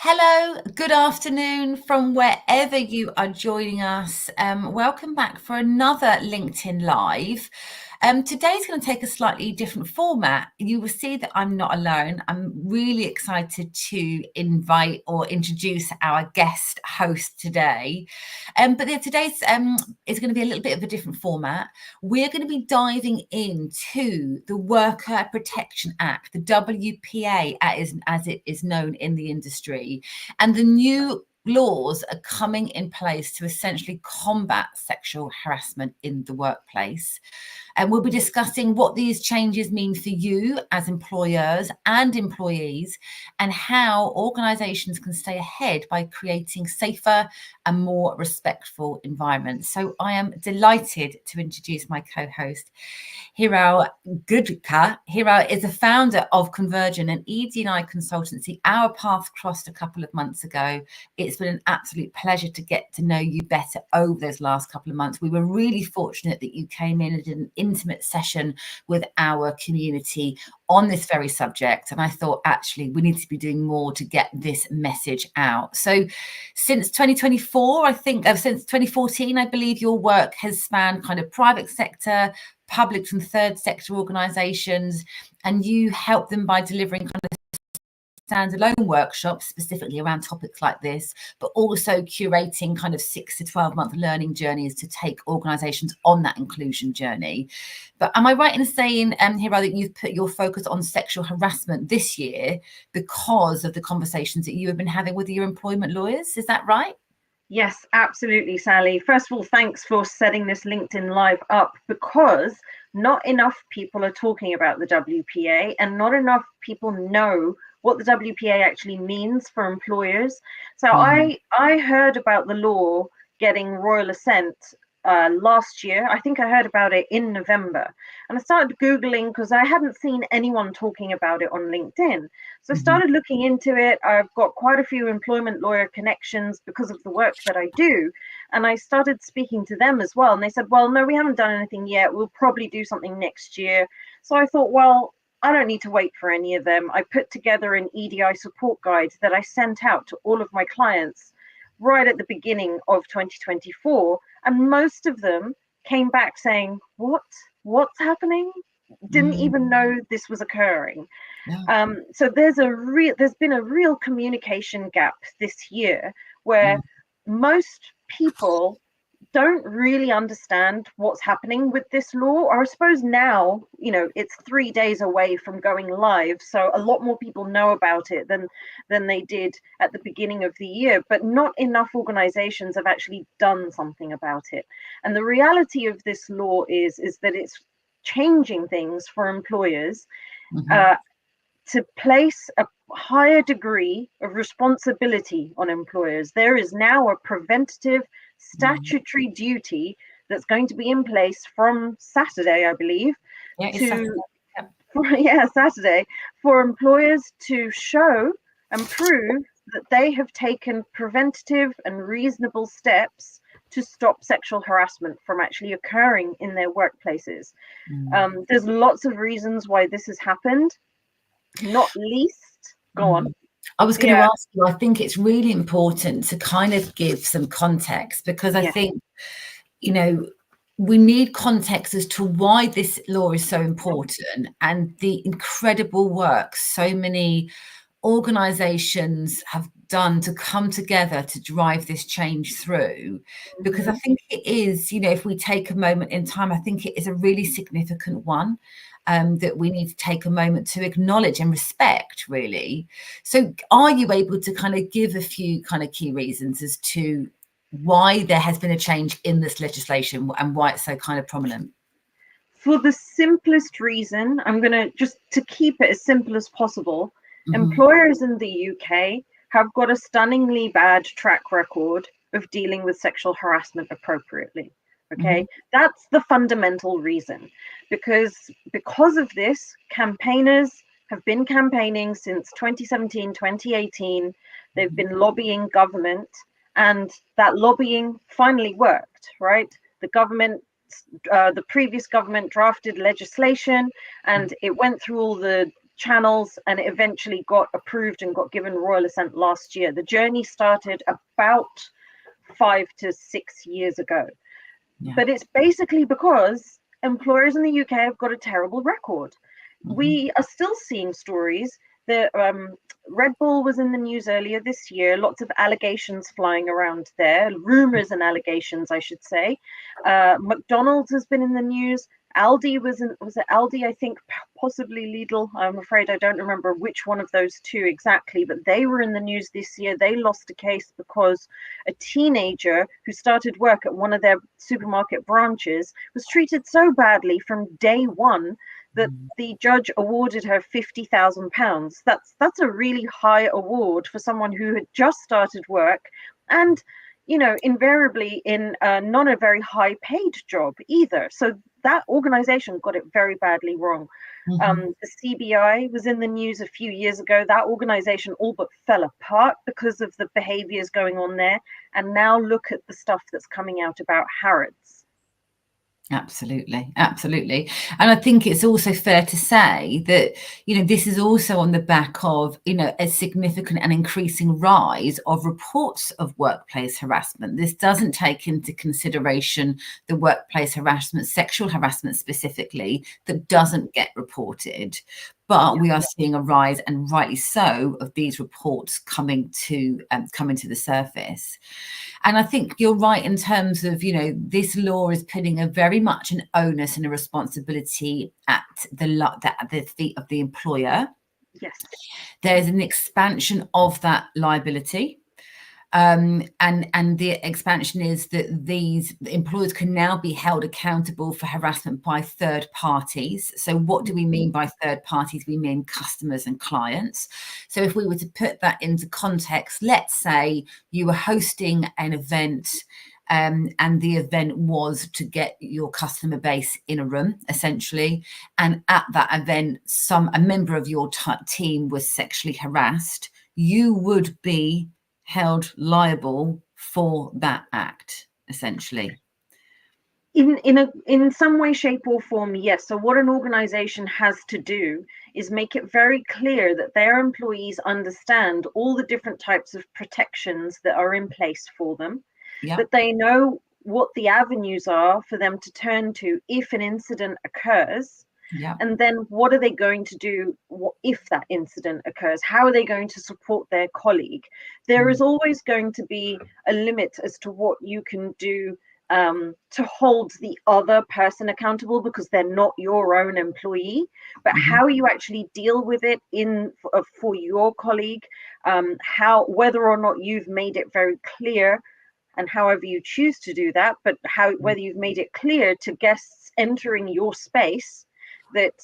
Hello, good afternoon from wherever you are joining us. Welcome back for another LinkedIn Live. Today's going to take a slightly different format. You will see that I'm not alone. I'm really excited to invite or introduce our guest host today. Today's is going to be a little bit of a different format. We're going to be diving into the Worker Protection Act, the WPA, as it is known in the industry, and the new laws are coming in place to essentially combat sexual harassment in the workplace. And we'll be discussing what these changes mean for you as employers and employees, and how organisations can stay ahead by creating safer and more respectful environments. So I am delighted to introduce my co-host, Hiral Gudka. Hiral is a founder of Convergent, an ED&I consultancy. Our paths crossed a couple of months ago. It's been an absolute pleasure to get to know you better over those last couple of months. We were really fortunate that you came in and did an intimate session with our community on this very subject. And I thought, actually, we need to be doing more to get this message out. So since 2024, since 2014, I believe your work has spanned kind of private sector, public and third sector organisations, and you help them by delivering kind of standalone workshops specifically around topics like this, but also curating kind of 6 to 12 month learning journeys to take organisations on that inclusion journey. But am I right in saying, Hira, that you've put your focus on sexual harassment this year because of the conversations that you have been having with your employment lawyers? Is that right? Yes, absolutely, Sally. First of all, thanks for setting this LinkedIn Live up, because not enough people are talking about the WPA, and not enough people know what the WPA actually means for employers. So I heard about the law getting royal assent last year. I think I heard about it in November, and I started Googling because I hadn't seen anyone talking about it on LinkedIn. So I started looking into it. I've got quite a few employment lawyer connections because of the work that I do. And I started speaking to them as well. And they said, well, no, we haven't done anything yet. We'll probably do something next year. So I thought, well, I don't need to wait for any of them. I put together an EDI support guide that I sent out to all of my clients right at the beginning of 2024. And most of them came back saying, what's happening? Didn't even know this was occurring. So there's been a real communication gap this year where most people don't really understand what's happening with this law. Or I suppose now, it's 3 days away from going live, so a lot more people know about it than they did at the beginning of the year, but not enough organizations have actually done something about it. And the reality of this law is that it's changing things for employers to place a higher degree of responsibility on employers. There is now a preventative statutory duty that's going to be in place from Saturday, I believe, Saturday, for employers to show and prove that they have taken preventative and reasonable steps to stop sexual harassment from actually occurring in their workplaces. There's lots of reasons why this has happened, not least, go on. I was going to ask you, I think it's really important to kind of give some context, because I think, we need context as to why this law is so important and the incredible work so many organizations have done to come together to drive this change through. Because I think it is, if we take a moment in time, I think it is a really significant one. That we need to take a moment to acknowledge and respect, really. So are you able to kind of give a few kind of key reasons as to why there has been a change in this legislation and why it's so kind of prominent? For the simplest reason, I'm going to just to keep it as simple as possible. Employers in the UK have got a stunningly bad track record of dealing with sexual harassment appropriately. Okay, that's the fundamental reason, because of this, campaigners have been campaigning since 2017, 2018. They've been lobbying government, and that lobbying finally worked, right? The previous government drafted legislation, and it went through all the channels, and it eventually got approved and got given royal assent last year. The journey started about 5 to 6 years ago. Yeah. But it's basically because employers in the UK have got a terrible record. We are still seeing stories that Red Bull was in the news earlier this year, lots of allegations flying around there, rumors and allegations, I should say. McDonald's has been in the news. Aldi was it Aldi? I think possibly Lidl. I'm afraid I don't remember which one of those two exactly, but they were in the news this year. They lost a case because a teenager who started work at one of their supermarket branches was treated so badly from day one that the judge awarded her £50,000. That's a really high award for someone who had just started work, and invariably in not a very high paid job either. So that organization got it very badly wrong. The CBI was in the news a few years ago. That organization all but fell apart because of the behaviors going on there. And now look at the stuff that's coming out about Harrods. Absolutely. And I think it's also fair to say that, this is also on the back of, a significant and increasing rise of reports of workplace harassment. This doesn't take into consideration the workplace harassment, sexual harassment specifically, that doesn't get reported. But we are seeing a rise, and rightly so, of these reports coming to the surface. And I think you're right in terms of, this law is putting a very much an onus and a responsibility at the feet of the employer. Yes. There's an expansion of that liability. And the expansion is that these employers can now be held accountable for harassment by third parties. So what do we mean by third parties? We mean customers and clients. So if we were to put that into context, let's say you were hosting an event, and the event was to get your customer base in a room, essentially. And at that event, a member of your team was sexually harassed. You would be held liable for that act, essentially. In some way, shape, or form, yes. So what an organization has to do is make it very clear that their employees understand all the different types of protections that are in place for them, that they know what the avenues are for them to turn to if an incident occurs. And then what are they going to do if that incident occurs? How are they going to support their colleague? There is always going to be a limit as to what you can do to hold the other person accountable, because they're not your own employee. But how you actually deal with it for your colleague, whether or not you've made it very clear, and however you choose to do that, but whether you've made it clear to guests entering your space that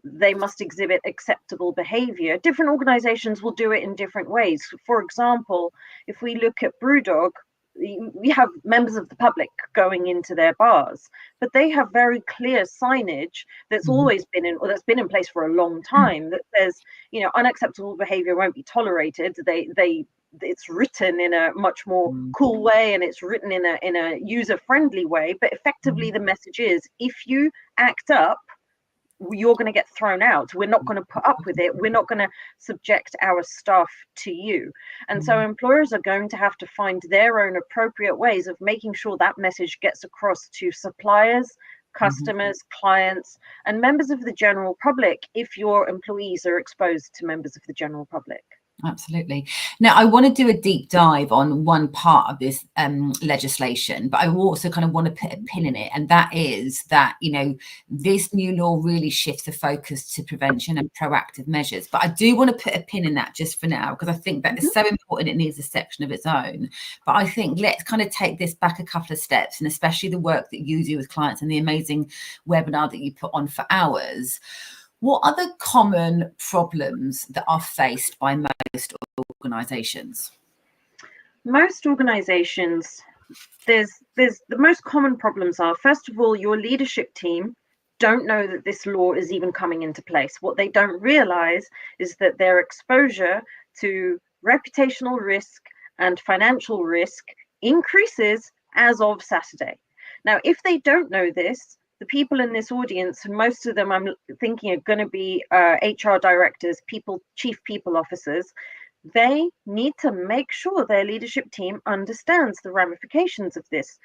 they must exhibit acceptable behavior. Different organizations will do it in different ways. For example, if we look at Brewdog, we have members of the public going into their bars, but they have very clear signage that's always been in place for a long time, that says unacceptable behavior won't be tolerated. It's written in a much more cool way, and it's written in a user-friendly way, but effectively the message is, if you act up, you're going to get thrown out. We're not going to put up with it. We're not going to subject our staff to you. And so employers are going to have to find their own appropriate ways of making sure that message gets across to suppliers, customers, clients, and members of the general public, if your employees are exposed to members of the general public. Absolutely. Now, I want to do a deep dive on one part of this legislation, but I also kind of want to put a pin in it. And that is that, this new law really shifts the focus to prevention and proactive measures. But I do want to put a pin in that just for now, because I think that is so important. It needs a section of its own. But I think let's kind of take this back a couple of steps, and especially the work that you do with clients and the amazing webinar that you put on for hours. What are the common problems that are faced by most organizations? Most organizations, there's the most common problems are, first of all, your leadership team don't know that this law is even coming into place. What they don't realize is that their exposure to reputational risk and financial risk increases as of Saturday. Now, if they don't know this, the people in this audience, most of them I'm thinking are going to be HR directors, chief people officers. They need to make sure their leadership team understands the ramifications of this.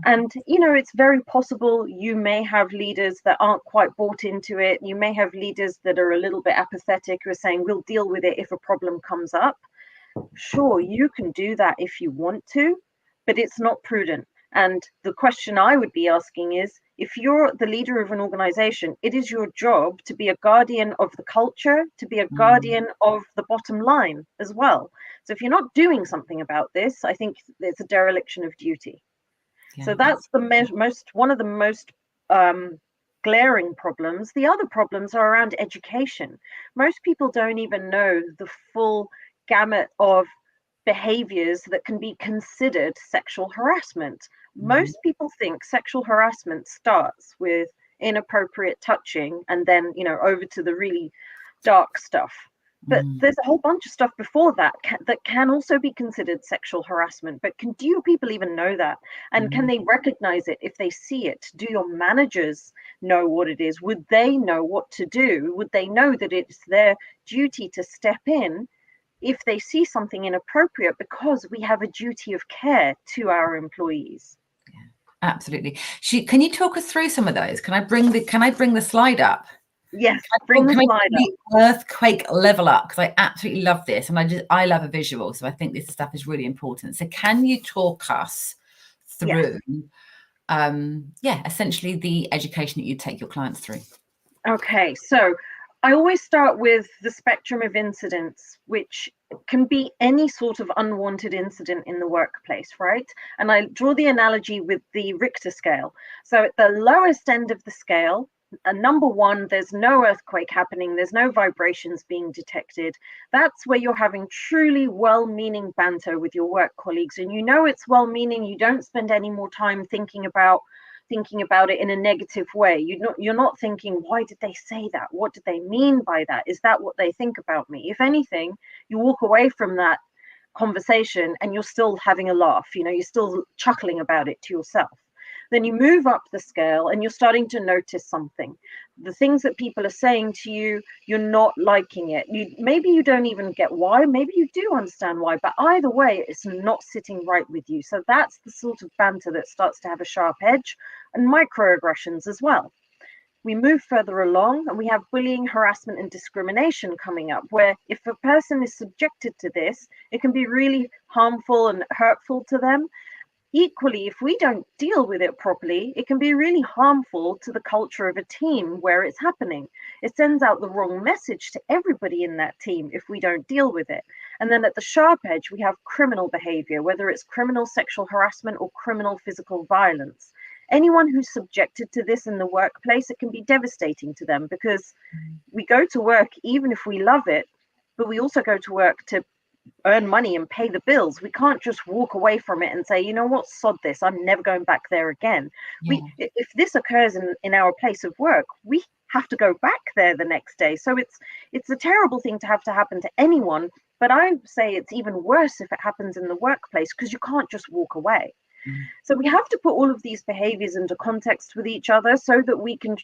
And, it's very possible you may have leaders that aren't quite bought into it. You may have leaders that are a little bit apathetic, who are saying, we'll deal with it if a problem comes up. Sure, you can do that if you want to, but it's not prudent. And the question I would be asking is, if you're the leader of an organization, it is your job to be a guardian of the culture, to be a guardian of the bottom line as well. So if you're not doing something about this, I think it's a dereliction of duty. Yeah. So that's one of the most glaring problems. The other problems are around education. Most people don't even know the full gamut of behaviors that can be considered sexual harassment. Most people think sexual harassment starts with inappropriate touching and then, over to the really dark stuff. But there's a whole bunch of stuff before that that can also be considered sexual harassment. But do people even know that? And can they recognize it if they see it? Do your managers know what it is? Would they know what to do? Would they know that it's their duty to step in if they see something inappropriate, because we have a duty of care to our employees? Yeah, absolutely. Can you talk us through some of those? Can I bring the slide up? Yes, bring the slide up. Earthquake level up, because I absolutely love this, and I love a visual, so I think this stuff is really important. So can you talk us through essentially the education that you take your clients through? Okay, so I always start with the spectrum of incidents, which can be any sort of unwanted incident in the workplace, right? And I draw the analogy with the Richter scale. So at the lowest end of the scale, number one, there's no earthquake happening, there's no vibrations being detected. That's where you're having truly well-meaning banter with your work colleagues, and it's well-meaning. You don't spend any more time thinking about it in a negative way. You're not thinking, why did they say that? What did they mean by that? Is that what they think about me? If anything, you walk away from that conversation and you're still having a laugh, you're still chuckling about it to yourself. Then you move up the scale and you're starting to notice something. The things that people are saying to you, you're not liking it. Maybe you don't even get why, maybe you do understand why, but either way, it's not sitting right with you. So that's the sort of banter that starts to have a sharp edge, and microaggressions as well. We move further along and we have bullying, harassment, and discrimination coming up, where if a person is subjected to this, it can be really harmful and hurtful to them. Equally, if we don't deal with it properly, it can be really harmful to the culture of a team where it's happening. It sends out the wrong message to everybody in that team if we don't deal with it. And then at the sharp edge, we have criminal behavior, whether it's criminal sexual harassment or criminal physical violence. Anyone who's subjected to this in the workplace, it can be devastating to them, because we go to work even if we love it, but we also go to work to earn money and pay the bills. We can't just walk away from it and say, you know what, sod this, I'm never going back there again. If this occurs in our place of work, we have to go back there the next day. So it's a terrible thing to happen to anyone, but I say it's even worse if it happens in the workplace, because you can't just walk away. So we have to put all of these behaviors into context with each other so that we can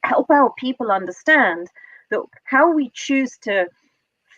help our people understand that how we choose to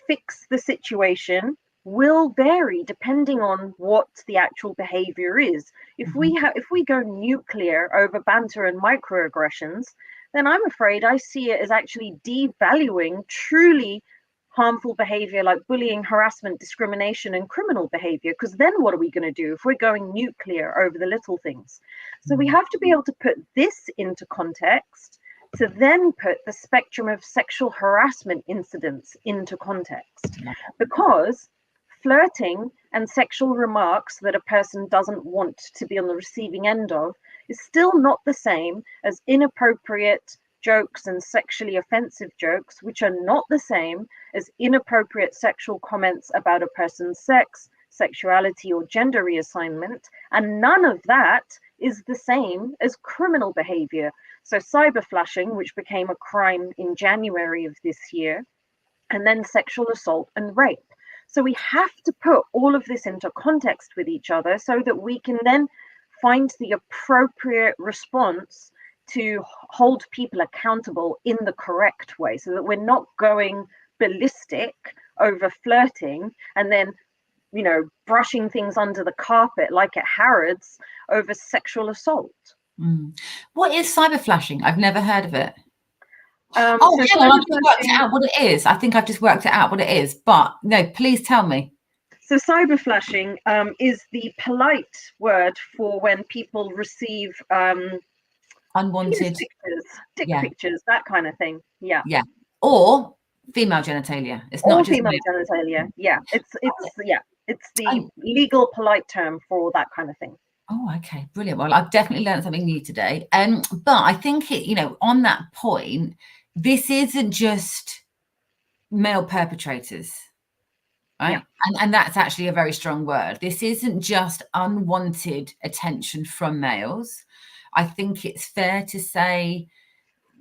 fix the situation will vary depending on what the actual behavior is. If we go nuclear over banter and microaggressions, then I'm afraid I see it as actually devaluing truly harmful behavior like bullying, harassment, discrimination, and criminal behavior. Because then what are we going to do if we're going nuclear over the little things? So we have to be able to put this into context, to then put the spectrum of sexual harassment incidents into context. Because flirting and sexual remarks that a person doesn't want to be on the receiving end of is still not the same as inappropriate jokes and sexually offensive jokes, which are not the same as inappropriate sexual comments about a person's sex, sexuality, or gender reassignment. And none of that is the same as criminal behavior. So cyber flashing, which became a crime in January of this year, and then sexual assault and rape. So we have to put all of this into context with each other so that we can then find the appropriate response to hold people accountable in the correct way, so that we're not going ballistic over flirting and then, you know, brushing things under the carpet like at Harrods over sexual assault. What is cyber flashing? I've never heard of it. So Oh, hang on, cyber I've just worked it flashing. out what it is. I think I've just worked it out what it is, but no, please tell me. So cyber flashing is the polite word for when people receive Unwanted, penis pictures, dick yeah, pictures, that kind of thing. Yeah. yeah. Or female genitalia. It's not Or just female genitalia. Yeah. It's the male. legal polite term for that kind of thing. Oh, okay, brilliant. Well, I've definitely learned something new today. But I think it, you know, on that point, this isn't just male perpetrators, right? Yeah. And that's actually a very strong word. This isn't just unwanted attention from males. I think it's fair to say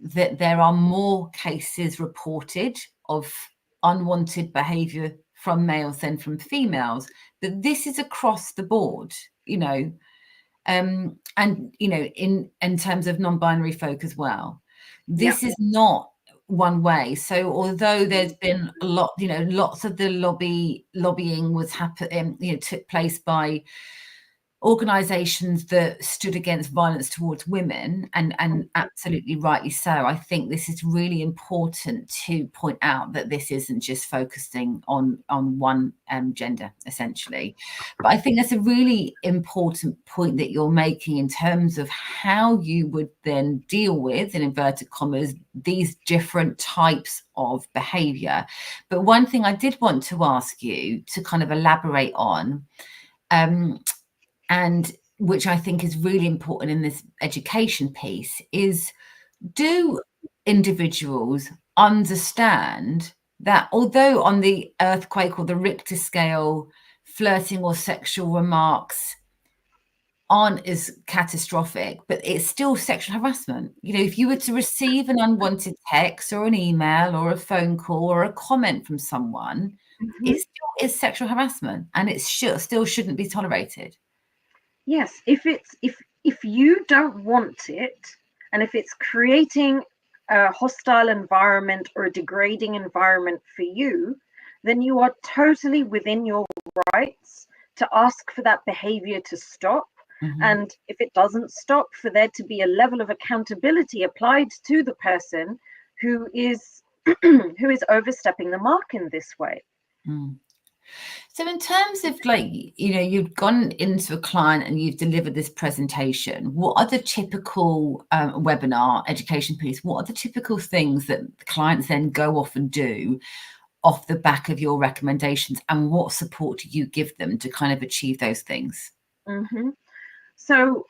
that there are more cases reported of unwanted behavior from males than from females, but this is across the board, you know. And you know, in terms of non-binary folk as well, Yeah. this is not one way. So although there's been a lot, you know, lots of the lobbying was happening, you know, took place by organizations that stood against violence towards women, and absolutely rightly so. I think this is really important to point out that this isn't just focusing on one gender, essentially. But I think that's a really important point that you're making in terms of how you would then deal with, in inverted commas, these different types of behavior. But one thing I did want to ask you to kind of elaborate on, and which I think is really important in this education piece, is, do individuals understand that although on the earthquake or the Richter scale, flirting or sexual remarks aren't as catastrophic, but it's still sexual harassment? You know, if you were to receive an unwanted text or an email or a phone call or a comment from someone, it still is sexual harassment, and it still shouldn't be tolerated. Yes, if you don't want it, and if it's creating a hostile environment or a degrading environment for you, then you are totally within your rights to ask for that behavior to stop. And if it doesn't stop, for there to be a level of accountability applied to the person who is who is overstepping the mark in this way. So in terms of, like, you know, you've gone into a client and you've delivered this presentation, what are the typical webinar education piece? What are the typical things that the clients then go off and do off the back of your recommendations, and what support do you give them to kind of achieve those things? So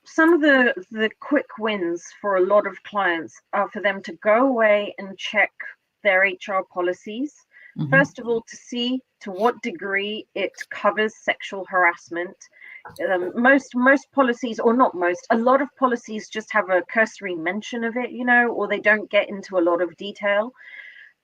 some of the quick wins for a lot of clients are for them to go away and check their HR policies. First of all, to see to what degree it covers sexual harassment. Most policies, or not most, a lot of policies just have a cursory mention of it, you know, or they don't get into a lot of detail.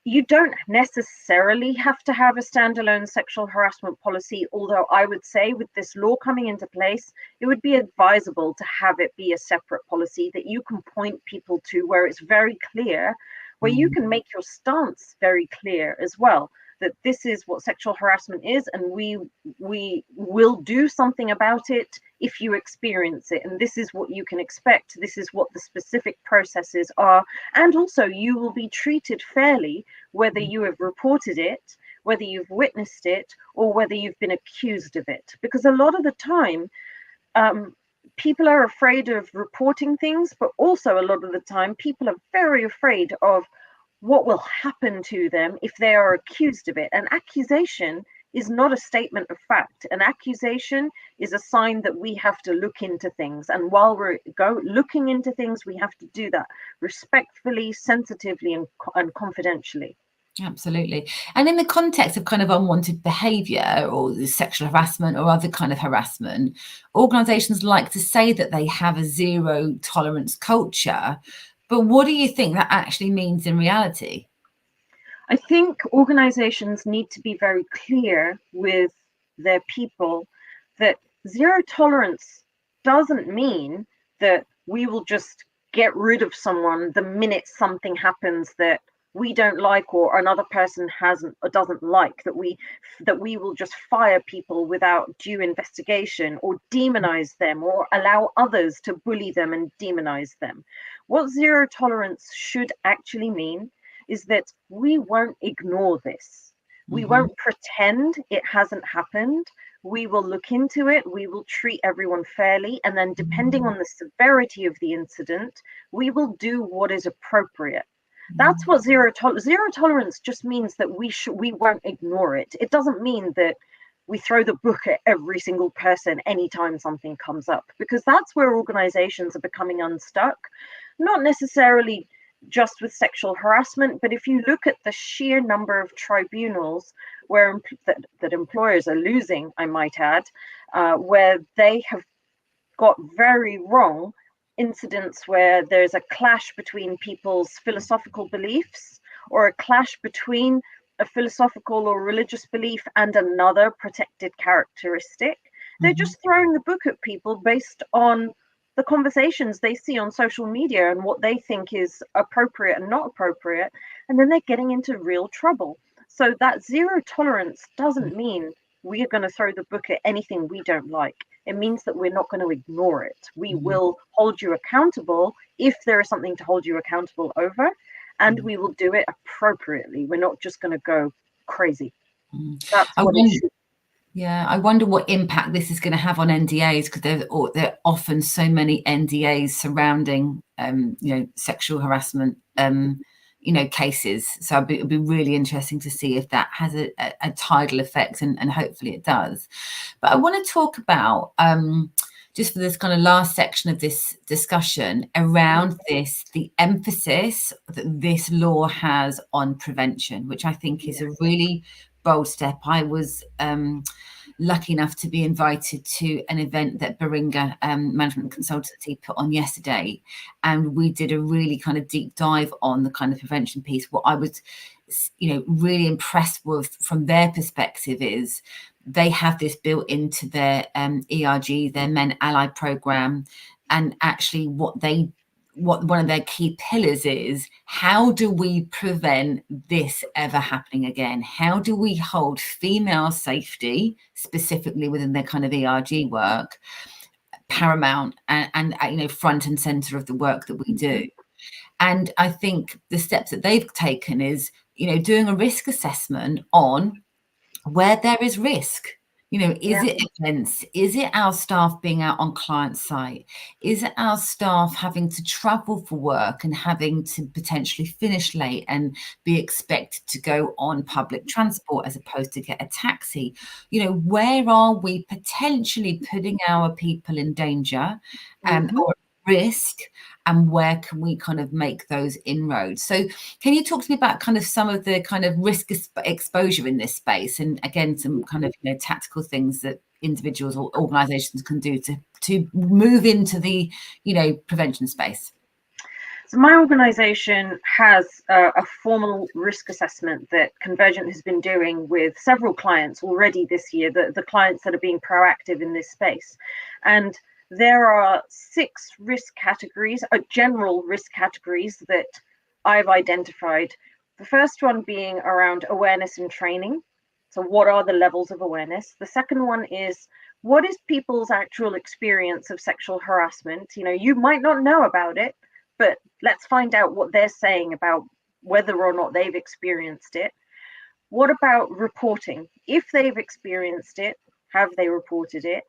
You don't necessarily have to have a standalone sexual harassment policy, although I would say with this law coming into place, it would be advisable to have it be a separate policy that you can point people to, where it's very clear, where you can make your stance very clear as well, that this is what sexual harassment is, and we will do something about it if you experience it, and this is what you can expect, this is what the specific processes are, and also you will be treated fairly whether you have reported it, whether you've witnessed it, or whether you've been accused of it. Because a lot of the time people are afraid of reporting things, but also a lot of the time people are very afraid of what will happen to them if they are accused of it. An accusation is not a statement of fact. An accusation is a sign that we have to look into things. And while we're looking into things, we have to do that respectfully, sensitively, and confidentially. Absolutely. And in the context of kind of unwanted behavior or sexual harassment or other kind of harassment, organizations like to say that they have a zero tolerance culture. But what do you think that actually means in reality? I think organizations need to be very clear with their people that zero tolerance doesn't mean that we will just get rid of someone the minute something happens that we don't like, or another person hasn't or doesn't like, that we will just fire people without due investigation, or demonize them, or allow others to bully them and demonize them. What zero tolerance should actually mean is that we won't ignore this. We won't pretend it hasn't happened. We will look into it. We will treat everyone fairly. And then, depending on the severity of the incident, we will do what is appropriate. That's what zero tolerance just means, that we won't ignore it. It doesn't mean that we throw the book at every single person anytime something comes up, because that's where organizations are becoming unstuck. Not necessarily just with sexual harassment, but if you look at the sheer number of tribunals where that employers are losing, I might add, where they have got very wrong incidents where there's a clash between people's philosophical beliefs, or a clash between a philosophical or religious belief and another protected characteristic. They're just throwing the book at people based on the conversations they see on social media and what they think is appropriate and not appropriate, and then they're getting into real trouble. So that zero tolerance doesn't mean we are going to throw the book at anything we don't like. It means that we're not going to ignore it. We will hold you accountable if there is something to hold you accountable over, and we will do it appropriately. We're not just going to go crazy. That's what it should. Yeah, I wonder what impact this is going to have on NDAs, because there are often so many NDAs surrounding, sexual harassment, cases. So it'd be really interesting to see if that has a tidal effect, and hopefully it does. But I want to talk about, just for this kind of last section of this discussion around the emphasis that this law has on prevention, which I think is a really bold step. I was lucky enough to be invited to an event that Beringa Management Consultancy put on yesterday, and we did a really kind of deep dive on the kind of prevention piece. What I was, really impressed with from their perspective is they have this built into their ERG, their Men Ally program, and actually what one of their key pillars is: how do we prevent this ever happening again? How do we hold female safety, specifically within their kind of ERG work, paramount and front and center of the work that we do? And I think the steps that they've taken is, doing a risk assessment on where there is risk. Is it events? Is it our staff being out on client site? Is it our staff having to travel for work and having to potentially finish late and be expected to go on public transport as opposed to get a taxi? Where are we potentially putting our people in danger or risk, and where can we kind of make those inroads? So can you talk to me about kind of some of the kind of risk exposure in this space, and again some kind of tactical things that individuals or organizations can do to move into the prevention space? So my organization has a formal risk assessment that Convergent has been doing with several clients already this year, the clients that are being proactive in this space. And there are 6 risk categories, general risk categories that I've identified. The first one being around awareness and training. So what are the levels of awareness? The second one is, what is people's actual experience of sexual harassment? You might not know about it, but let's find out what they're saying about whether or not they've experienced it. What about reporting? If they've experienced it, have they reported it?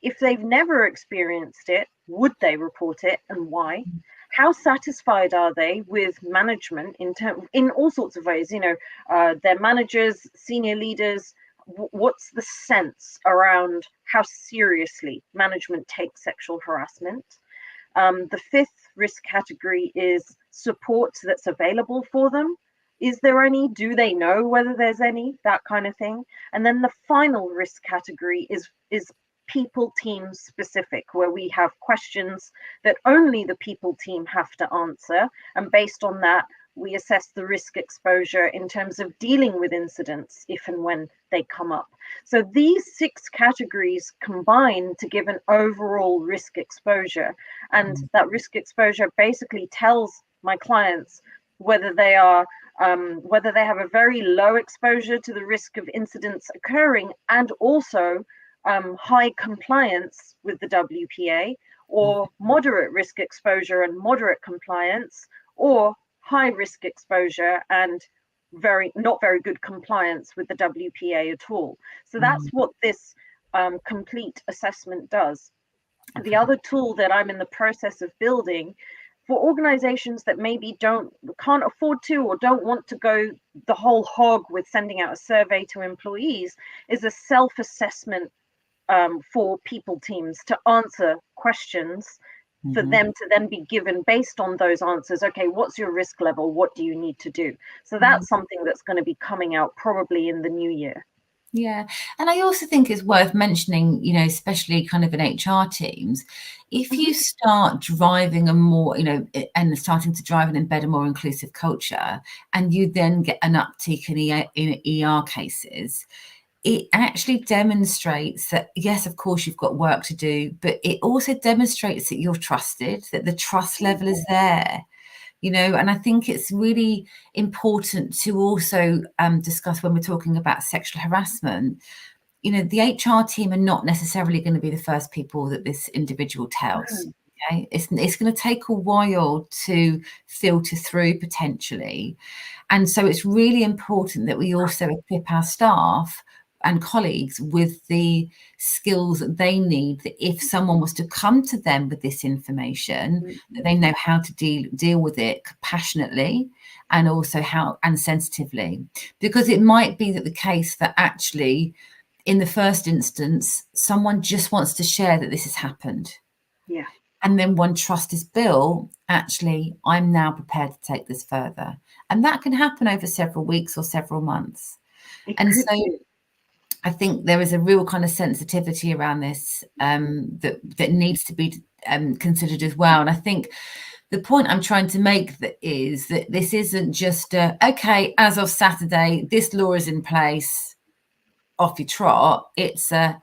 If they've never experienced it, would they report it, and why? How satisfied are they with management in all sorts of ways? Their managers, senior leaders. What's the sense around how seriously management takes sexual harassment? The 5th risk category is support that's available for them. Is there any? Do they know whether there's any? That kind of thing. And then the final risk category is people team specific, where we have questions that only the people team have to answer. And based on that, we assess the risk exposure in terms of dealing with incidents if and when they come up. So these 6 categories combine to give an overall risk exposure. And that risk exposure basically tells my clients whether they are whether they have a very low exposure to the risk of incidents occurring, and also high compliance with the WPA, or moderate risk exposure and moderate compliance, or high risk exposure and not very good compliance with the WPA at all. So that's what this complete assessment does. The other tool that I'm in the process of building for organizations that maybe can't afford to or don't want to go the whole hog with sending out a survey to employees is a self-assessment for people teams to answer questions for them to then be given, based on those answers, okay, what's your risk level? What do you need to do? So that's something that's going to be coming out probably in the new year. Yeah. And I also think it's worth mentioning, you know, especially kind of in HR teams, if you start driving a more, you know, and starting to drive and embed a more inclusive culture, and you then get an uptick in ER cases, it actually demonstrates that, yes, of course, you've got work to do, but it also demonstrates that you're trusted, that the trust level is there. You know, and I think it's really important to also discuss when we're talking about sexual harassment. You know, the HR team are not necessarily going to be the first people that this individual tells. Okay, it's going to take a while to filter through potentially, and so it's really important that we also equip our staff and colleagues with the skills that they need, that if someone was to come to them with this information, that they know how to deal with it compassionately and also and sensitively. Because it might be that the case that actually in the first instance someone just wants to share that this has happened, and then when trust is built, actually I'm now prepared to take this further, and that can happen over several weeks or several months. And so I think there is a real kind of sensitivity around this that needs to be considered as well. And I think the point I'm trying to make is that this isn't just okay, as of Saturday, this law is in place, off you trot. It's okay,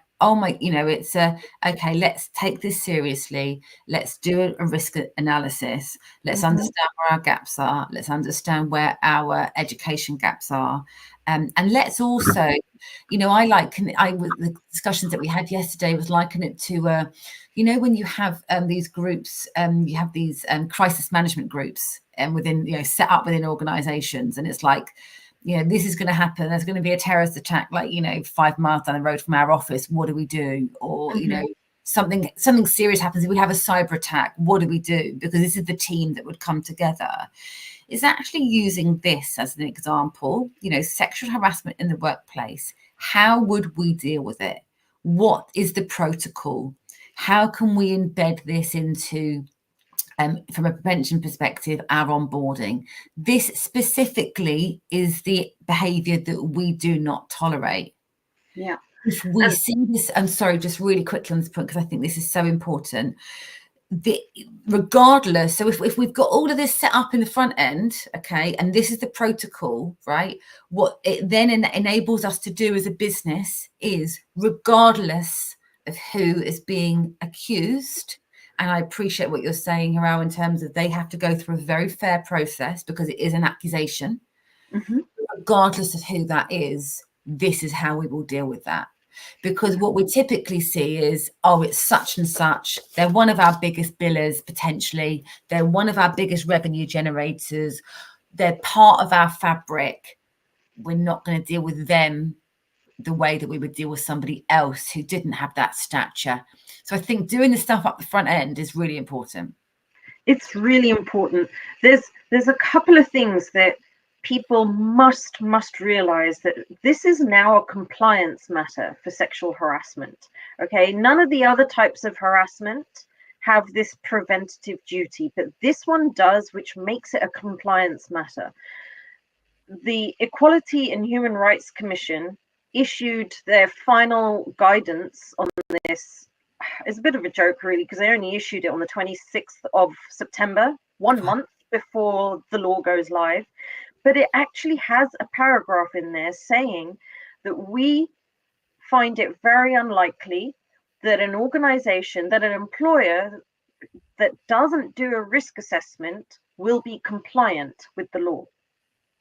let's take this seriously. Let's do a risk analysis. Let's understand where our gaps are. Let's understand where our education gaps are. And let's also, you know, the discussions that we had yesterday was liken it to, you know, when you have these groups, you have these crisis management groups within, you know, set up within organizations. And it's like, you know, this is going to happen. There's going to be a terrorist attack, like, you know, 5 miles down the road from our office. What do we do? Or, you know, something serious happens. We have a cyber attack. What do we do? Because this is the team that would come together. Is actually using this as an example, you know, sexual harassment in the workplace. How would we deal with it? What is the protocol? How can we embed this into, from a prevention perspective, our onboarding? This specifically is the behaviour that we do not tolerate. Yeah. If we see this, I'm sorry, just really quickly on this point, because I think this is so important. Regardless, so if we've got all of this set up in the front end, okay, and this is the protocol, right, what it then enables us to do as a business is, regardless of who is being accused, and I appreciate what you're saying, Harao, in terms of they have to go through a very fair process because it is an accusation. Regardless of who that is, this is how we will deal with that. Because what we typically see is, oh, it's such and such. They're one of our biggest billers, potentially. They're one of our biggest revenue generators. They're part of our fabric. We're not going to deal with them the way that we would deal with somebody else who didn't have that stature. So I think doing the stuff up the front end is really important. It's really important. There's a couple of things that people must realize, that this is now a compliance matter for sexual harassment. Okay, none of the other types of harassment have this preventative duty, but this one does, which makes it a compliance matter. The Equality and Human Rights Commission issued their final guidance on this. It's a bit of a joke, really, because they only issued it on the 26th of September, 1 month before the law goes live. But it actually has a paragraph in there saying that we find it very unlikely that an organization, that an employer that doesn't do a risk assessment will be compliant with the law,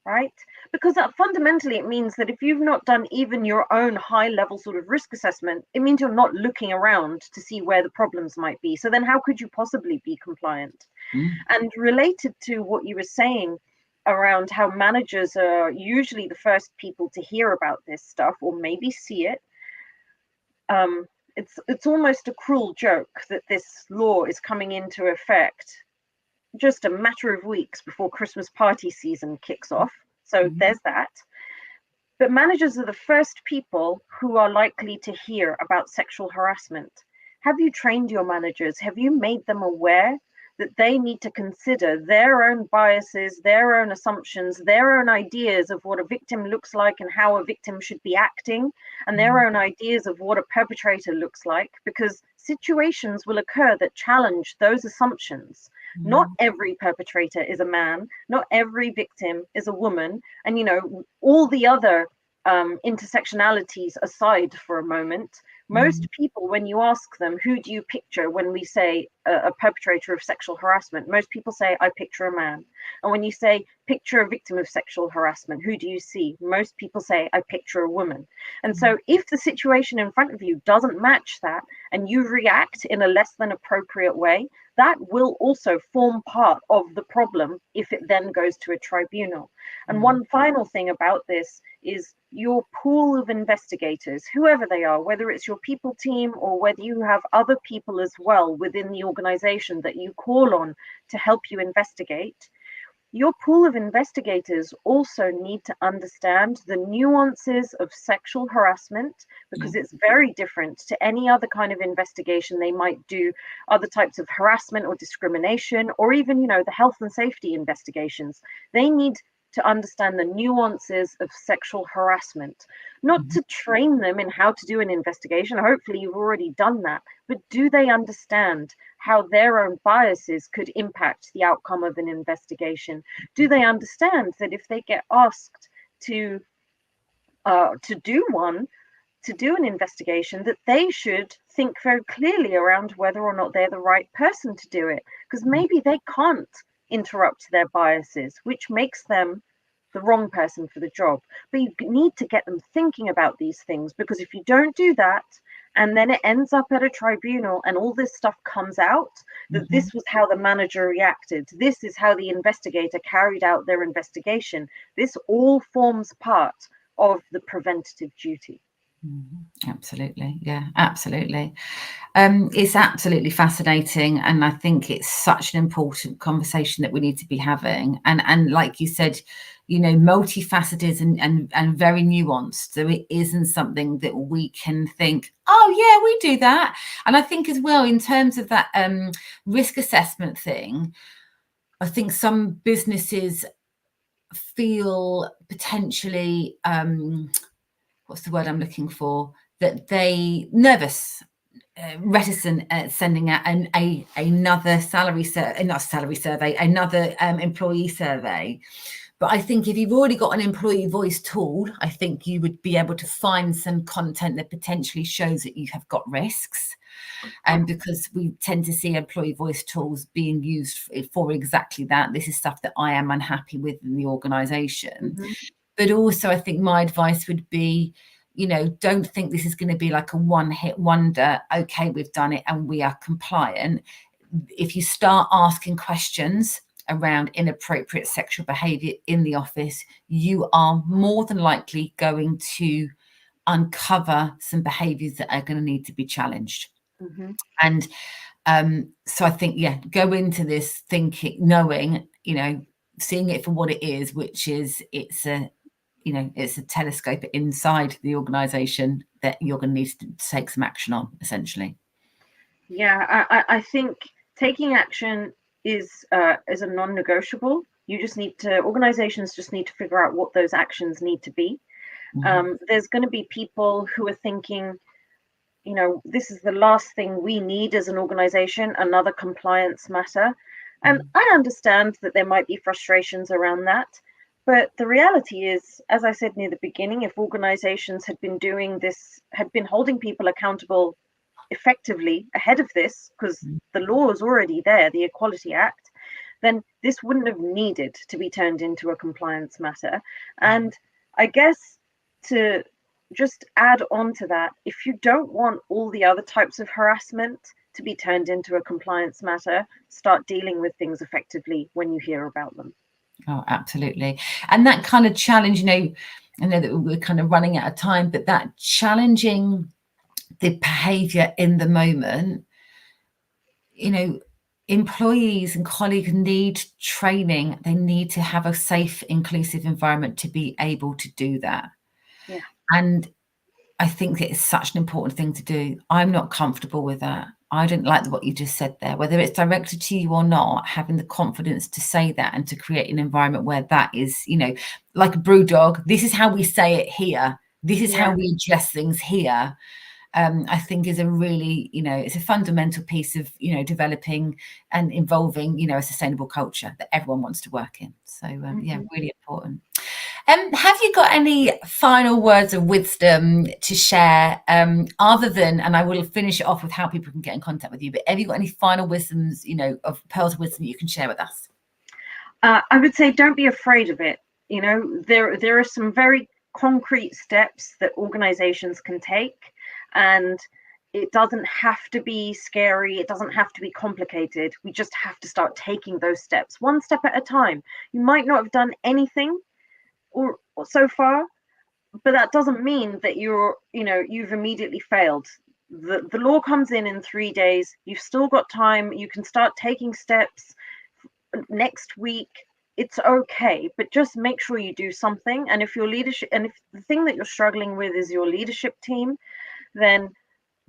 right? Because that fundamentally it means that if you've not done even your own high level sort of risk assessment, it means you're not looking around to see where the problems might be. So then how could you possibly be compliant? And related to what you were saying around how managers are usually the first people to hear about this stuff or maybe see it, it's almost a cruel joke that this law is coming into effect just a matter of weeks before Christmas party season kicks off. So there's that. But managers are the first people who are likely to hear about sexual harassment. Have you trained your managers? Have you made them aware that they need to consider their own biases, their own assumptions, their own ideas of what a victim looks like and how a victim should be acting, and their own ideas of what a perpetrator looks like? Because situations will occur that challenge those assumptions. Not every perpetrator is a man, not every victim is a woman, and all the other intersectionalities aside for a moment, most people, when you ask them, who do you picture when we say a perpetrator of sexual harassment, most people say, I picture a man. And when you say, picture a victim of sexual harassment, who do you see? Most people say, I picture a woman. And so if the situation in front of you doesn't match that and you react in a less than appropriate way, that will also form part of the problem if it then goes to a tribunal. And one final thing about this is your pool of investigators, whoever they are, whether it's your people team or whether you have other people as well within the organization that you call on to help you investigate, your pool of investigators also need to understand the nuances of sexual harassment, because it's very different to any other kind of investigation they might do, other types of harassment or discrimination, or even, the health and safety investigations. They need to understand the nuances of sexual harassment, not to train them in how to do an investigation. Hopefully you've already done that, but do they understand how their own biases could impact the outcome of an investigation? Do they understand that if they get asked to do an investigation, that they should think very clearly around whether or not they're the right person to do it? Because maybe they can't interrupt their biases, which makes them the wrong person for the job. But you need to get them thinking about these things, because if you don't do that, and then it ends up at a tribunal and all this stuff comes out, that this was how the manager reacted, this is how the investigator carried out their investigation, this all forms part of the preventative duty. Absolutely. Yeah, absolutely. It's absolutely fascinating, and I think it's such an important conversation that we need to be having. And like you said, multifaceted and very nuanced. So it isn't something that we can think, oh yeah, we do that. And I think as well, in terms of that risk assessment thing, I think some businesses feel potentially what's the word I'm looking for? That they nervous, reticent at sending out another another employee survey. But I think if you've already got an employee voice tool, I think you would be able to find some content that potentially shows that you have got risks. And because we tend to see employee voice tools being used for exactly that. This is stuff that I am unhappy with in the organization. But also, I think my advice would be, don't think this is going to be like a one-hit wonder. Okay, we've done it and we are compliant. If you start asking questions around inappropriate sexual behavior in the office, you are more than likely going to uncover some behaviors that are going to need to be challenged. And so I think, go into this thinking, knowing, seeing it for what it is, which is it's a telescope inside the organization that you're going to need to take some action on, essentially. Yeah, I think taking action is a non-negotiable. Organizations just need to figure out what those actions need to be. There's going to be people who are thinking, this is the last thing we need as an organization, another compliance matter. And I understand that there might be frustrations around that. But the reality is, as I said near the beginning, if organizations had been doing this, had been holding people accountable effectively ahead of this, because the law is already there, the Equality Act, then this wouldn't have needed to be turned into a compliance matter. And I guess to just add on to that, if you don't want all the other types of harassment to be turned into a compliance matter, start dealing with things effectively when you hear about them. Oh, absolutely. And that kind of challenge, I know that we're kind of running out of time, but that challenging the behavior in the moment, employees and colleagues need training. They need to have a safe, inclusive environment to be able to do that. Yeah. And I think it's such an important thing to do. I'm not comfortable with that. I don't like what you just said there, whether it's directed to you or not, having the confidence to say that and to create an environment where that is, like a brew dog. This is how we say it here. This is how we address things here. I think is a really, it's a fundamental piece of, developing and involving, a sustainable culture that everyone wants to work in. So, yeah, really important. Have you got any final words of wisdom to share other than, and I will finish it off with how people can get in contact with you, but have you got any final wisdoms, of pearls of wisdom you can share with us? I would say don't be afraid of it. There are some very concrete steps that organizations can take, and it doesn't have to be scary. It doesn't have to be complicated. We just have to start taking those steps one step at a time. You might not have done anything or so far, but that doesn't mean that you've immediately failed. The law comes in 3 days. You've still got time. You can start taking steps next week. It's okay, but just make sure you do something. And if your leadership, and if the thing that you're struggling with is your leadership team, then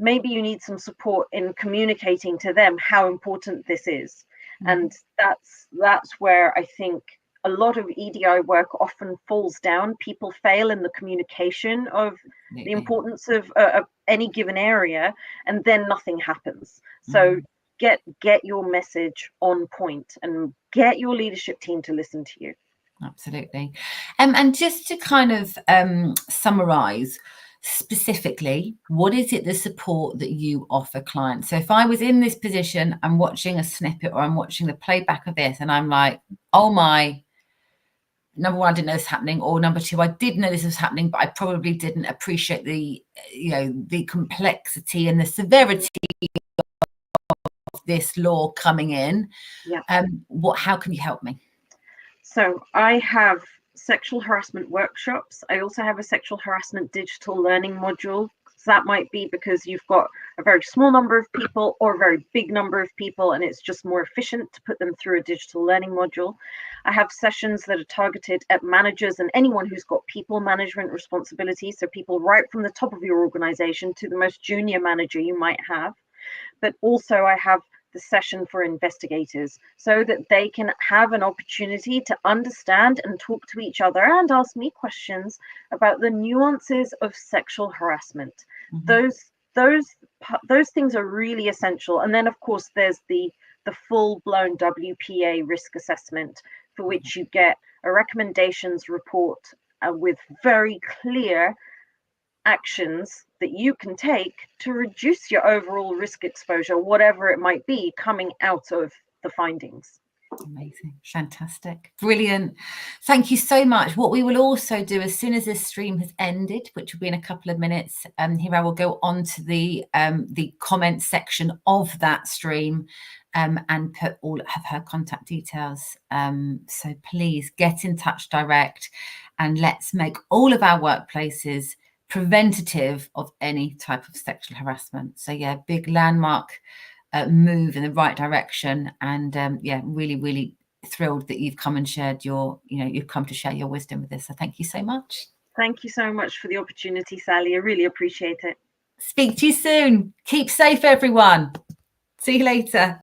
maybe you need some support in communicating to them how important this is. And that's where I think a lot of EDI work often falls down. People fail in the communication of the importance of any given area, and then nothing happens. So get your message on point and get your leadership team to listen to you. Absolutely. And just to kind of summarize, specifically, what is it, the support that you offer clients? So if I was in this position, I'm watching a snippet or I'm watching the playback of this and I'm like, oh my, number one, I didn't know this was happening, or number two, I did know this was happening, but I probably didn't appreciate the complexity and the severity of this law coming in. How can you help me? So I have sexual harassment workshops. I also have a sexual harassment digital learning module. So that might be because you've got a very small number of people or a very big number of people, and it's just more efficient to put them through a digital learning module. I have sessions that are targeted at managers and anyone who's got people management responsibilities. So people right from the top of your organization to the most junior manager you might have. But also I have the session for investigators so that they can have an opportunity to understand and talk to each other and ask me questions about the nuances of sexual harassment. Those things are really essential. And then of course there's the full-blown WPA risk assessment, for which you get a recommendations report with very clear actions that you can take to reduce your overall risk exposure, whatever it might be, coming out of the findings. Amazing. Fantastic. Brilliant. Thank you so much. What we will also do as soon as this stream has ended, which will be in a couple of minutes, here I will go on to the comment section of that stream and put all of her contact details. So please get in touch direct, and let's make all of our workplaces preventative of any type of sexual harassment. So yeah, big landmark move in the right direction. And yeah, really, really thrilled that you've come and shared you've come to share your wisdom with us. So thank you so much. Thank you so much for the opportunity, Sally. I really appreciate it. Speak to you soon. Keep safe, everyone. See you later.